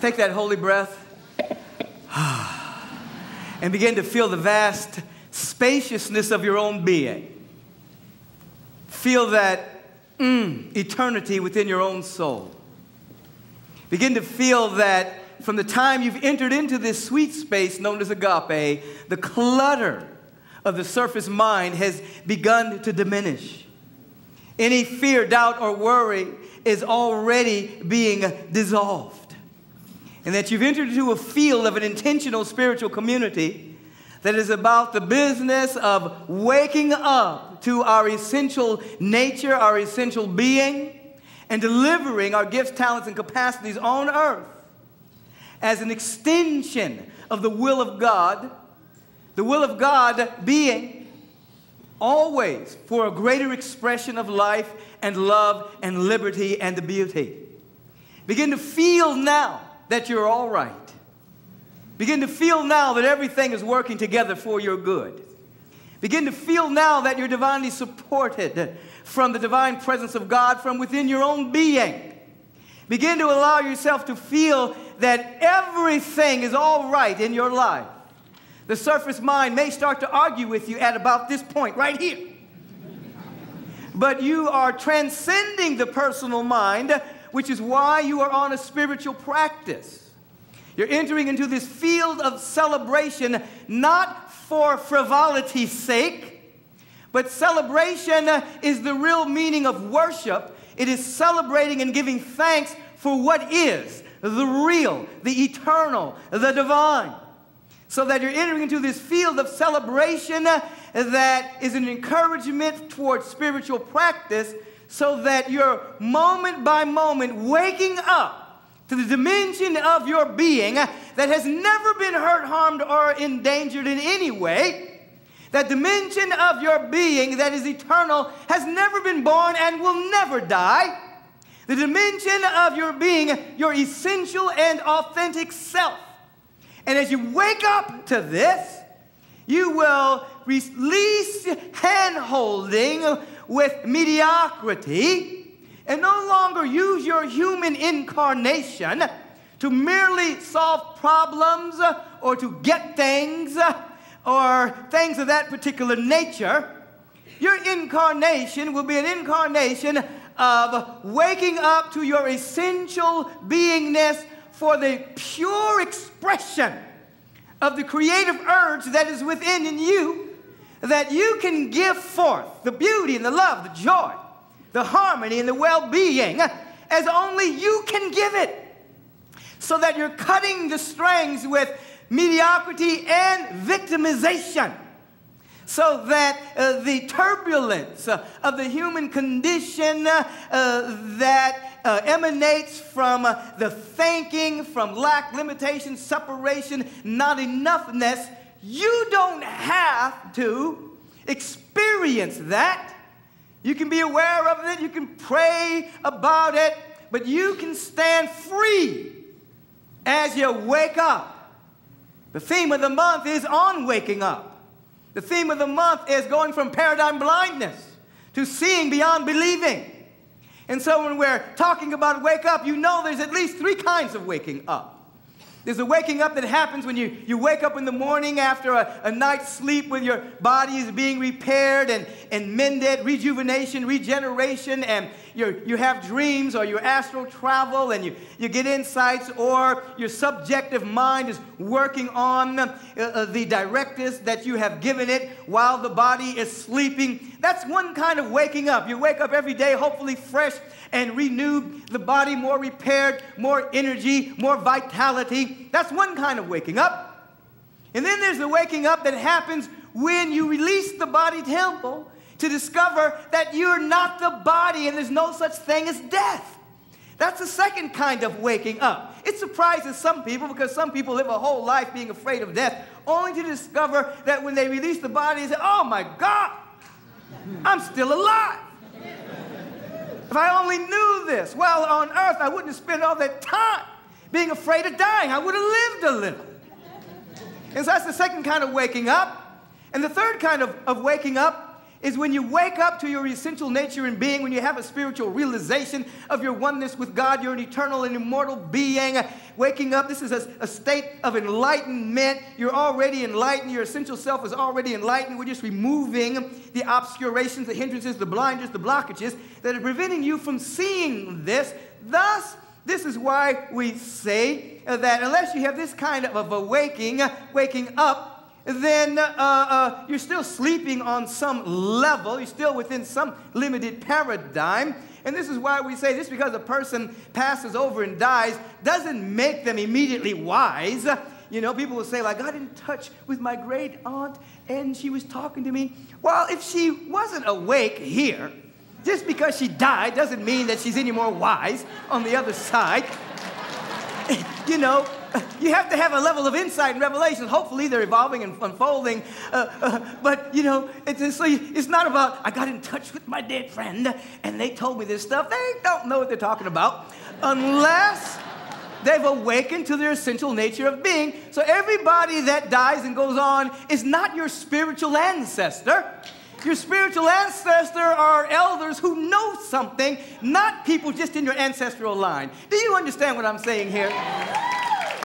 Take that holy breath and begin to feel the vast spaciousness of your own being. Feel that eternity within your own soul. Begin to feel that from the time you've entered into this sweet space known as agape, the clutter of the surface mind has begun to diminish. Any fear, doubt, or worry is already being dissolved. And that you've entered into a field of an intentional spiritual community that is about the business of waking up to our essential nature, our essential being, and delivering our gifts, talents, and capacities on earth as an extension of the will of God being always for a greater expression of life and love and liberty and beauty. Begin to feel now that you're all right. Begin to feel now that everything is working together for your good. Begin to feel now that you're divinely supported from the divine presence of God from within your own being. Begin to allow yourself to feel that everything is all right in your life. The surface mind may start to argue with you at about this point right here. But you are transcending the personal mind, which is why you are on a spiritual practice. You're entering into this field of celebration not for frivolity's sake, but celebration is the real meaning of worship. It is celebrating and giving thanks for what is, the real, the eternal, the divine. So that you're entering into this field of celebration that is an encouragement towards spiritual practice, so that you're moment by moment waking up to the dimension of your being that has never been hurt, harmed, or endangered in any way. That dimension of your being that is eternal, has never been born and will never die. The dimension of your being, your essential and authentic self. And as you wake up to this, you will release hand-holding with mediocrity and no longer use your human incarnation to merely solve problems or to get things or things of that particular nature. Your incarnation will be an incarnation of waking up to your essential beingness for the pure expression of the creative urge that is within in you, that you can give forth the beauty and the love, the joy, the harmony and the well-being as only you can give it. So that you're cutting the strings with mediocrity and victimization. So that the turbulence of the human condition that emanates from the thinking, from lack, limitation, separation, not enoughness, you don't have to experience that. You can be aware of it, you can pray about it, but you can stand free as you wake up. The theme of the month is on waking up. The theme of the month is going from paradigm blindness to seeing beyond believing. And so when we're talking about wake up, you know there's at least three kinds of waking up. There's a waking up that happens when you wake up in the morning after a night's sleep when your body is being repaired and mended, rejuvenation, regeneration, and you have dreams or you astral travel and you get insights, or your subjective mind is working on the directives that you have given it while the body is sleeping. That's one kind of waking up. You wake up every day hopefully fresh and renewed, the body more repaired, more energy, more vitality. That's one kind of waking up. And then there's the waking up that happens when you release the body temple to discover that you're not the body and there's no such thing as death. That's the second kind of waking up. It surprises some people because some people live a whole life being afraid of death, only to discover that when they release the body, they say, oh my God, I'm still alive. If I only knew this. Well, on earth, I wouldn't have spent all that time being afraid of dying. I would have lived a little. And so that's the second kind of waking up. And the third kind of waking up is when you wake up to your essential nature and being, when you have a spiritual realization of your oneness with God, you're an eternal and immortal being. Waking up, this is a state of enlightenment. You're already enlightened. Your essential self is already enlightened. We're just removing the obscurations, the hindrances, the blinders, the blockages that are preventing you from seeing this. Thus, this is why we say that unless you have this kind of waking up, then you're still sleeping on some level. You're still within some limited paradigm. And this is why we say just because a person passes over and dies doesn't make them immediately wise. You know, people will say, like, I got in touch with my great aunt and she was talking to me. Well, if she wasn't awake here, just because she died doesn't mean that she's any more wise on the other side. You know, you have to have a level of insight and revelation. Hopefully they're evolving and unfolding. But, you know, it's not about, I got in touch with my dead friend and they told me this stuff. They don't know what they're talking about unless they've awakened to their essential nature of being. So everybody that dies and goes on is not your spiritual ancestor. Your spiritual ancestor are elders who know something, not people just in your ancestral line. Do you understand what I'm saying here?